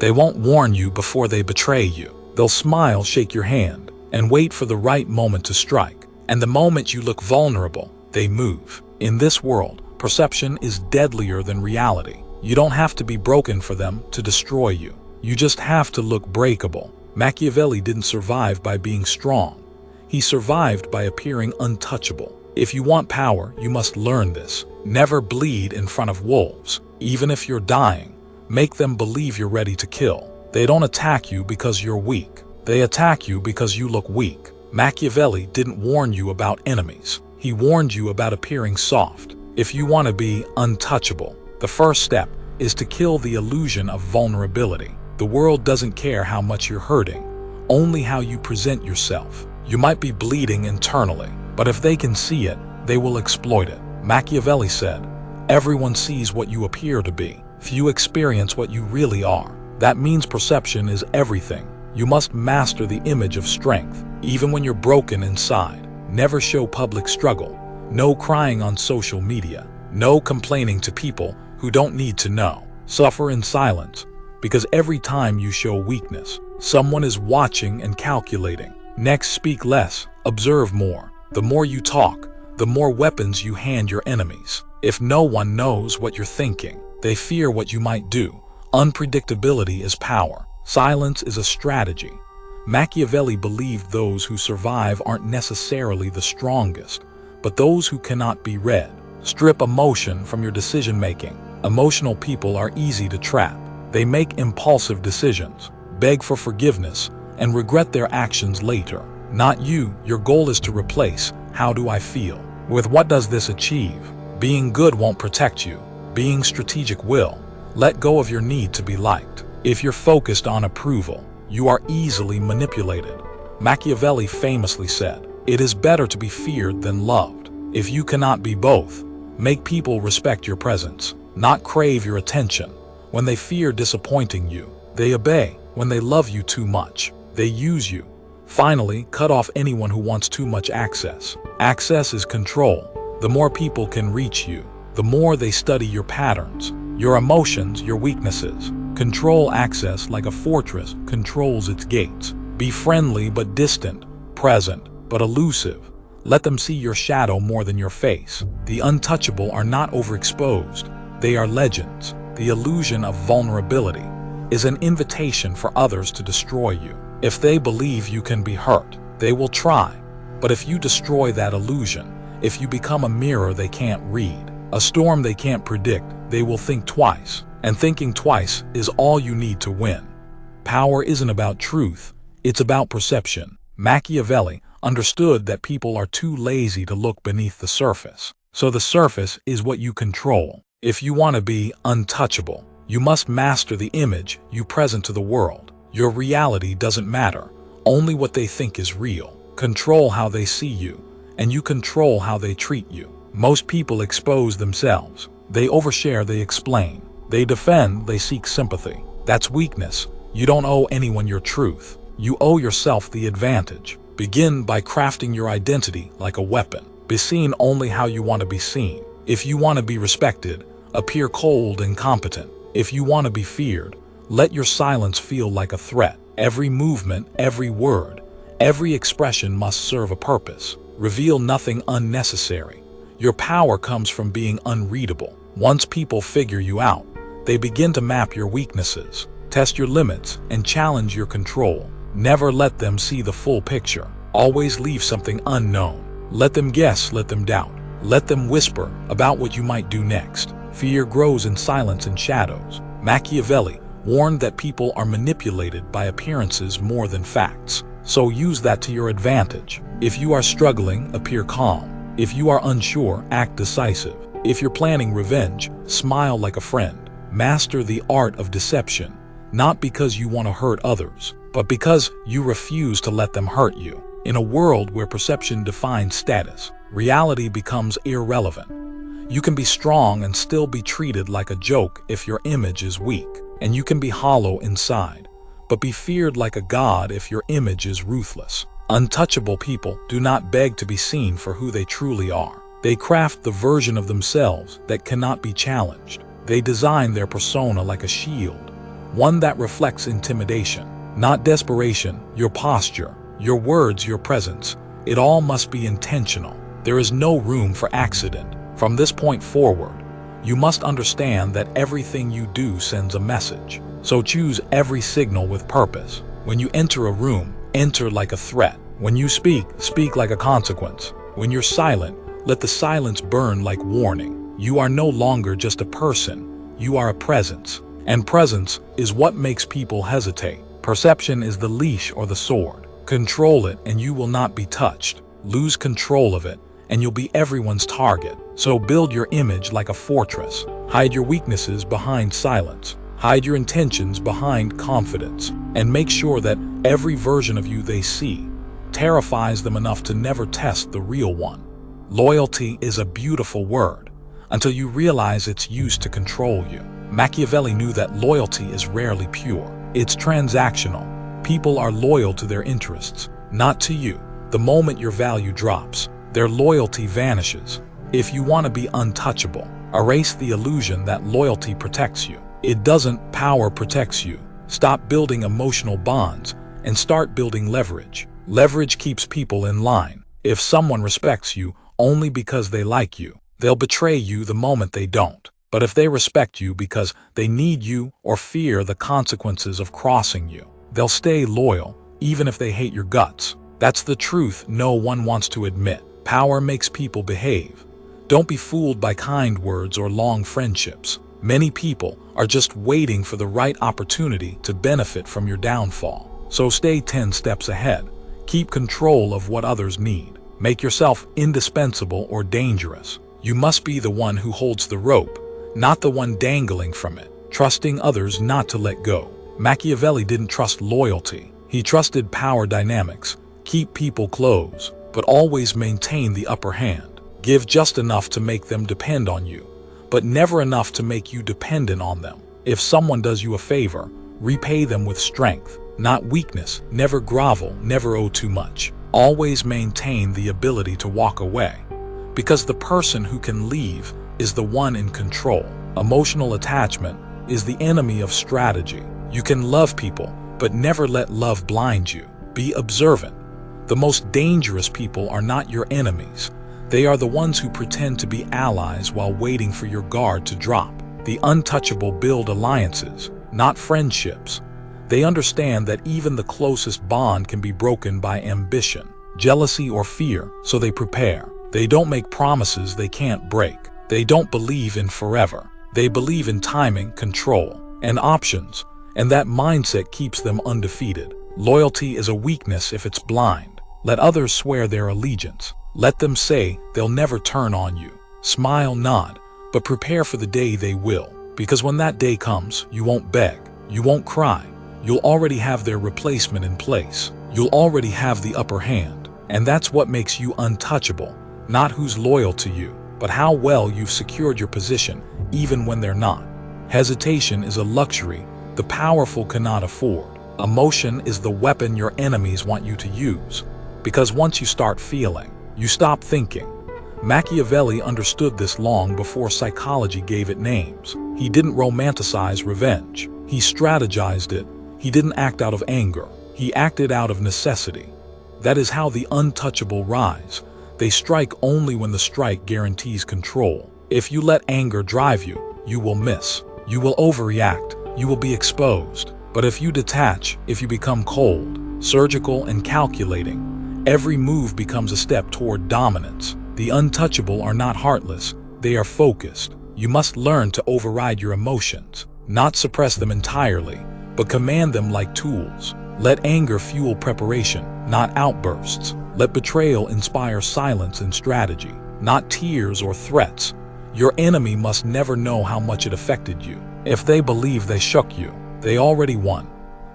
They won't warn you before they betray you. They'll smile, shake your hand, and wait for the right moment to strike. And the moment you look vulnerable, they move. In this world, perception is deadlier than reality. You don't have to be broken for them to destroy you. You just have to look breakable. Machiavelli didn't survive by being strong. He survived by appearing untouchable. If you want power, you must learn this. Never bleed in front of wolves. Even if you're dying, make them believe you're ready to kill. They don't attack you because you're weak. They attack you because you look weak. Machiavelli didn't warn you about enemies. He warned you about appearing soft. If you want to be untouchable, the first step is to kill the illusion of vulnerability. The world doesn't care how much you're hurting, only how you present yourself. You might be bleeding internally, but if they can see it, they will exploit it. Machiavelli said, "Everyone sees what you appear to be. Few experience what you really are." That means perception is everything. You must master the image of strength, even when you're broken inside. Never show public struggle. No crying on social media. No complaining to people who don't need to know. Suffer in silence, because every time you show weakness, someone is watching and calculating. Next, speak less, observe more. The more you talk, the more weapons you hand your enemies. If no one knows what you're thinking, they fear what you might do. Unpredictability is power. Silence is a strategy. Machiavelli believed those who survive aren't necessarily the strongest, but those who cannot be read. Strip emotion from your decision-making. Emotional people are easy to trap. They make impulsive decisions, beg for forgiveness, and regret their actions later. Not you. Your goal is to replace "how do I feel" with "what does this achieve?" Being good won't protect you. Being strategic will. Let go of your need to be liked. If you're focused on approval, you are easily manipulated. Machiavelli famously said, "It is better to be feared than loved." If you cannot be both, make people respect your presence, not crave your attention. When they fear disappointing you, they obey. When they love you too much, they use you. Finally, cut off anyone who wants too much access. Access is control. The more people can reach you, the more they study your patterns, your emotions, your weaknesses. Control access like a fortress controls its gates. Be friendly but distant, present but elusive. Let them see your shadow more than your face. The untouchable are not overexposed. They are legends. The illusion of vulnerability is an invitation for others to destroy you. If they believe you can be hurt, they will try. But if you destroy that illusion, if you become a mirror they can't read, a storm they can't predict, they will think twice. And thinking twice is all you need to win. Power isn't about truth, it's about perception. Machiavelli understood that people are too lazy to look beneath the surface. So the surface is what you control. If you want to be untouchable, you must master the image you present to the world. Your reality doesn't matter, only what they think is real. Control how they see you, and you control how they treat you. Most people expose themselves. They overshare, they explain. They defend, they seek sympathy. That's weakness. You don't owe anyone your truth. You owe yourself the advantage. Begin by crafting your identity like a weapon. Be seen only how you want to be seen. If you want to be respected, appear cold and competent. If you want to be feared, let your silence feel like a threat. Every movement, every word, every expression must serve a purpose. Reveal nothing unnecessary. Your power comes from being unreadable. Once people figure you out, they begin to map your weaknesses, test your limits, and challenge your control. Never let them see the full picture. Always leave something unknown. Let them guess, let them doubt. Let them whisper about what you might do next. Fear grows in silence and shadows. Machiavelli warned that people are manipulated by appearances more than facts. So use that to your advantage. If you are struggling, appear calm. If you are unsure, act decisive. If you're planning revenge, smile like a friend. Master the art of deception, not because you want to hurt others, but because you refuse to let them hurt you. In a world where perception defines status, reality becomes irrelevant. You can be strong and still be treated like a joke if your image is weak, and you can be hollow inside, but be feared like a god if your image is ruthless. Untouchable people do not beg to be seen for who they truly are. They craft the version of themselves that cannot be challenged. They design their persona like a shield, one that reflects intimidation, not desperation, your posture, your words, your presence. It all must be intentional. There is no room for accident. From this point forward, you must understand that everything you do sends a message. So choose every signal with purpose. When you enter a room, enter like a threat. When you speak, speak like a consequence. When you're silent, let the silence burn like warning. You are no longer just a person. You are a presence. And presence is what makes people hesitate. Perception is the leash or the sword. Control it and you will not be touched. Lose control of it and you'll be everyone's target. So build your image like a fortress. Hide your weaknesses behind silence. Hide your intentions behind confidence. And make sure that every version of you they see terrifies them enough to never test the real one. Loyalty is a beautiful word until you realize it's used to control you. Machiavelli knew that loyalty is rarely pure. It's transactional. People are loyal to their interests, not to you. The moment your value drops, their loyalty vanishes. If you want to be untouchable, erase the illusion that loyalty protects you. It doesn't. Power protects you. Stop building emotional bonds and start building leverage. Leverage keeps people in line. If someone respects you only because they like you, they'll betray you the moment they don't. But if they respect you because they need you or fear the consequences of crossing you, they'll stay loyal even if they hate your guts. That's the truth no one wants to admit. Power makes people behave. Don't be fooled by kind words or long friendships. Many people are just waiting for the right opportunity to benefit from your downfall. So stay 10 steps ahead. Keep control of what others need. Make yourself indispensable or dangerous. You must be the one who holds the rope, not the one dangling from it, trusting others not to let go. Machiavelli didn't trust loyalty. He trusted power dynamics. Keep people close, but always maintain the upper hand. Give just enough to make them depend on you, but never enough to make you dependent on them. If someone does you a favor, repay them with strength, not weakness. Never grovel, never owe too much. Always maintain the ability to walk away, because the person who can leave is the one in control. Emotional attachment is the enemy of strategy. You can love people, but never let love blind you. Be observant. The most dangerous people are not your enemies. They are the ones who pretend to be allies while waiting for your guard to drop. The untouchable build alliances, not friendships. They understand that even the closest bond can be broken by ambition, jealousy, or fear, so they prepare. They don't make promises they can't break. They don't believe in forever. They believe in timing, control, and options, and that mindset keeps them undefeated. Loyalty is a weakness if it's blind. Let others swear their allegiance. Let them say they'll never turn on you. Smile, nod, but prepare for the day they will. Because when that day comes, you won't beg, you won't cry. You'll already have their replacement in place. You'll already have the upper hand. And that's what makes you untouchable. Not who's loyal to you, but how well you've secured your position, even when they're not. Hesitation is a luxury the powerful cannot afford. Emotion is the weapon your enemies want you to use. Because once you start feeling, you stop thinking. Machiavelli understood this long before psychology gave it names. He didn't romanticize revenge. He strategized it. He didn't act out of anger. He acted out of necessity. That is how the untouchable rise. They strike only when the strike guarantees control. If you let anger drive you, you will miss. You will overreact. You will be exposed. But if you detach, if you become cold, surgical, and calculating, every move becomes a step toward dominance. The untouchable are not heartless. They are focused. You must learn to override your emotions, not suppress them entirely, but command them like tools. Let anger fuel preparation, not outbursts. Let betrayal inspire silence and strategy, not tears or threats. Your enemy must never know how much it affected you. If they believe they shook you, they already won.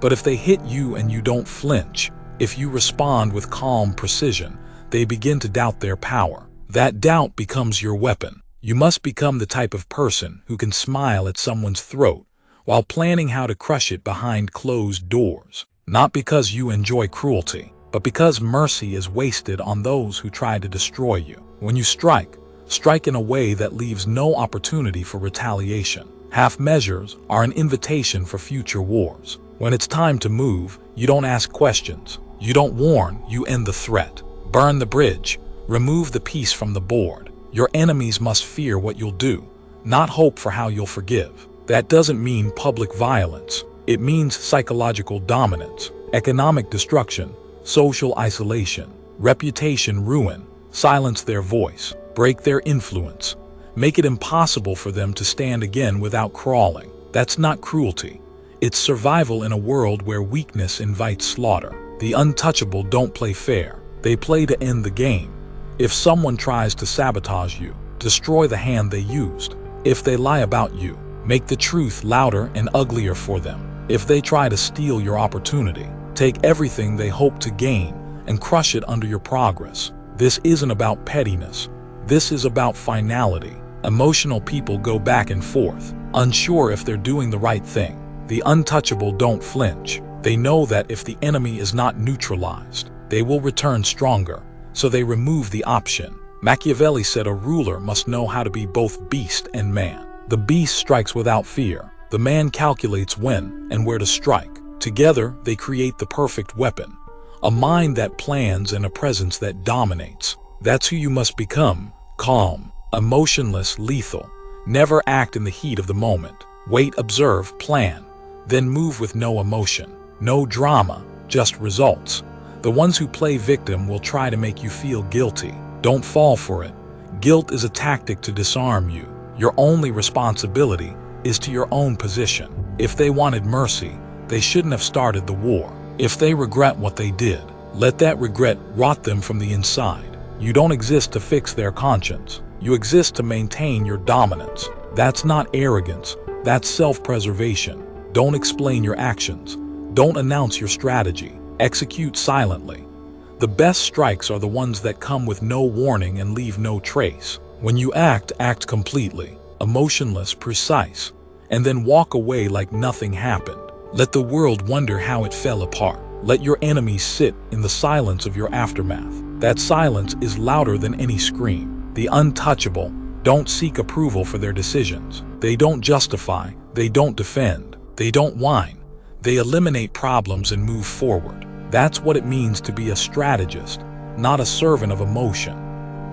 But if they hit you and you don't flinch, if you respond with calm precision, they begin to doubt their power. That doubt becomes your weapon. You must become the type of person who can smile at someone's throat while planning how to crush it behind closed doors. Not because you enjoy cruelty, but because mercy is wasted on those who try to destroy you. When you strike, strike in a way that leaves no opportunity for retaliation. Half measures are an invitation for future wars. When it's time to move, you don't ask questions. You don't warn, you end the threat. Burn the bridge. Remove the piece from the board. Your enemies must fear what you'll do, not hope for how you'll forgive. That doesn't mean public violence. It means psychological dominance, economic destruction, social isolation, reputation ruin. Silence their voice, break their influence, make it impossible for them to stand again without crawling. That's not cruelty. It's survival in a world where weakness invites slaughter. The untouchable don't play fair. They play to end the game. If someone tries to sabotage you, destroy the hand they used. If they lie about you, make the truth louder and uglier for them. If they try to steal your opportunity, take everything they hope to gain and crush it under your progress. This isn't about pettiness. This is about finality. Emotional people go back and forth, unsure if they're doing the right thing. The untouchable don't flinch. They know that if the enemy is not neutralized, they will return stronger, so they remove the option. Machiavelli said a ruler must know how to be both beast and man. The beast strikes without fear. The man calculates when and where to strike. Together, they create the perfect weapon. A mind that plans and a presence that dominates. That's who you must become. Calm, emotionless, lethal. Never act in the heat of the moment. Wait, observe, plan. Then move with no emotion, no drama, just results. The ones who play victim will try to make you feel guilty. Don't fall for it. Guilt is a tactic to disarm you. Your only responsibility is to your own position. If they wanted mercy, they shouldn't have started the war. If they regret what they did, let that regret rot them from the inside. You don't exist to fix their conscience. You exist to maintain your dominance. That's not arrogance. That's self-preservation. Don't explain your actions. Don't announce your strategy. Execute silently. The best strikes are the ones that come with no warning and leave no trace. When you act completely, emotionless, precise, and then walk away like nothing happened. Let the world wonder how it fell apart. Let your enemies sit in the silence of your aftermath. That silence is louder than any scream. The untouchable don't seek approval for their decisions. They don't justify. They don't defend. They don't whine. They eliminate problems and move forward. That's what it means to be a strategist, not a servant of emotion.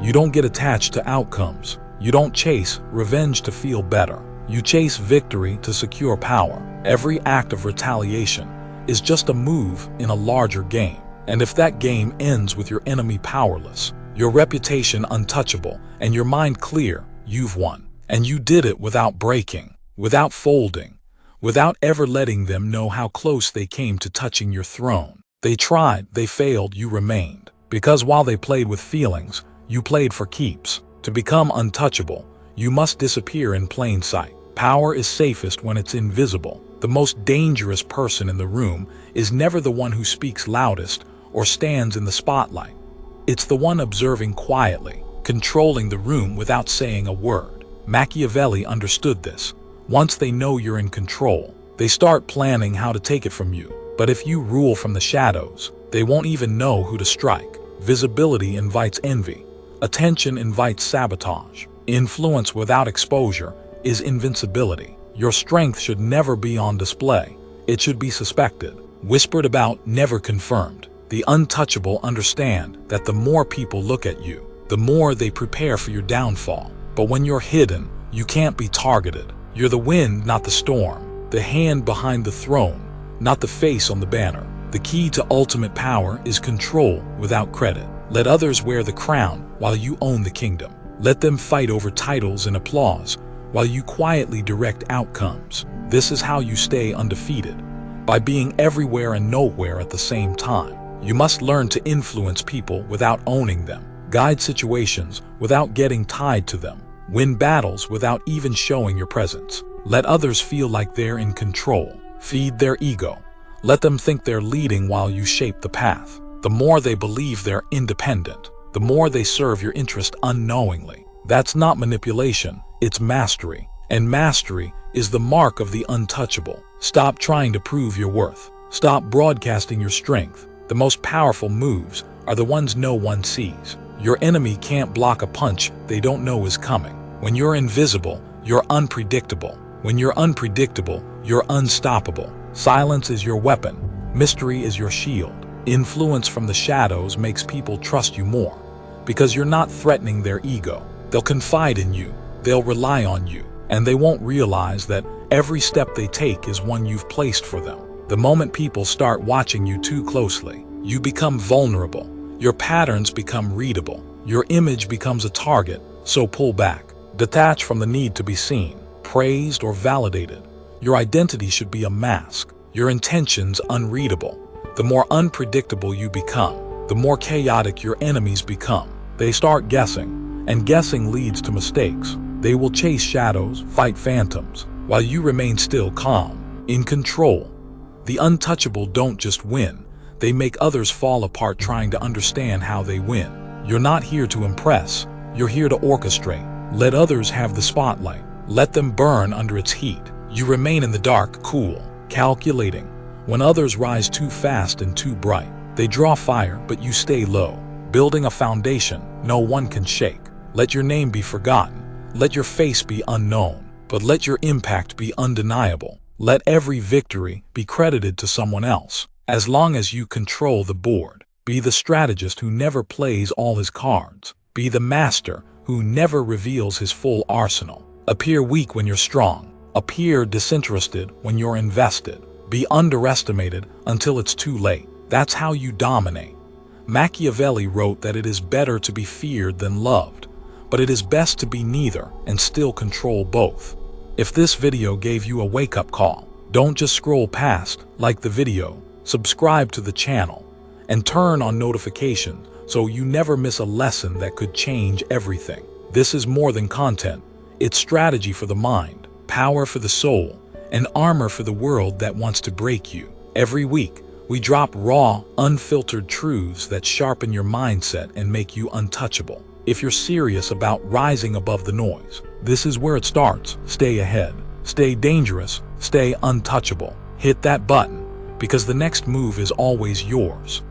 You don't get attached to outcomes. You don't chase revenge to feel better. You chase victory to secure power. Every act of retaliation is just a move in a larger game. And if that game ends with your enemy powerless, your reputation untouchable, and your mind clear, you've won. And you did it without breaking, without folding, without ever letting them know how close they came to touching your throne. They tried, they failed, you remained. Because while they played with feelings, you played for keeps. To become untouchable, you must disappear in plain sight. Power is safest when it's invisible. The most dangerous person in the room is never the one who speaks loudest or stands in the spotlight. It's the one observing quietly, controlling the room without saying a word. Machiavelli understood this. Once they know you're in control, they start planning how to take it from you. But if you rule from the shadows, they won't even know who to strike. Visibility invites envy. Attention invites sabotage. Influence without exposure is invincibility. Your strength should never be on display. It should be suspected, whispered about, never confirmed. The untouchable understand that the more people look at you, the more they prepare for your downfall. But when you're hidden, you can't be targeted. You're the wind, not the storm. The hand behind the throne, not the face on the banner. The key to ultimate power is control without credit. Let others wear the crown while you own the kingdom. Let them fight over titles and applause while you quietly direct outcomes. This is how you stay undefeated, by being everywhere and nowhere at the same time. You must learn to influence people without owning them, guide situations without getting tied to them, win battles without even showing your presence. Let others feel like they're in control. Feed their ego. Let them think they're leading while you shape the path. The more they believe they're independent, the more they serve your interest unknowingly. That's not manipulation, it's mastery. And mastery is the mark of the untouchable. Stop trying to prove your worth. Stop broadcasting your strength. The most powerful moves are the ones no one sees. Your enemy can't block a punch they don't know is coming. When you're invisible, you're unpredictable. When you're unpredictable, you're unstoppable. Silence is your weapon. Mystery is your shield. Influence from the shadows makes people trust you more, because you're not threatening their ego. They'll confide in you, they'll rely on you, and they won't realize that every step they take is one you've placed for them. The moment people start watching you too closely, you become vulnerable. Your patterns become readable. Your image becomes a target, so pull back. Detach from the need to be seen, praised, or validated. Your identity should be a mask, your intentions unreadable. The more unpredictable you become, the more chaotic your enemies become. They start guessing, and guessing leads to mistakes. They will chase shadows, fight phantoms, while you remain still calm, in control. The untouchable don't just win, they make others fall apart trying to understand how they win. You're not here to impress, you're here to orchestrate. Let others have the spotlight. Let them burn under its heat. You remain in the dark, cool, calculating. When others rise too fast and too bright, they draw fire, but you stay low, building a foundation no one can shake. Let your name be forgotten. Let your face be unknown, but let your impact be undeniable. Let every victory be credited to someone else. As long as you control the board, be the strategist who never plays all his cards. Be the master who never reveals his full arsenal. Appear weak when you're strong. Appear disinterested when you're invested. Be underestimated until it's too late. That's how you dominate. Machiavelli wrote that it is better to be feared than loved, but it is best to be neither and still control both. If this video gave you a wake-up call, don't just scroll past, like the video, subscribe to the channel, and turn on notifications so you never miss a lesson that could change everything. This is more than content. It's strategy for the mind, power for the soul, and armor for the world that wants to break you. Every week, we drop raw, unfiltered truths that sharpen your mindset and make you untouchable. If you're serious about rising above the noise, this is where it starts. Stay ahead, stay dangerous, stay untouchable. Hit that button, because the next move is always yours.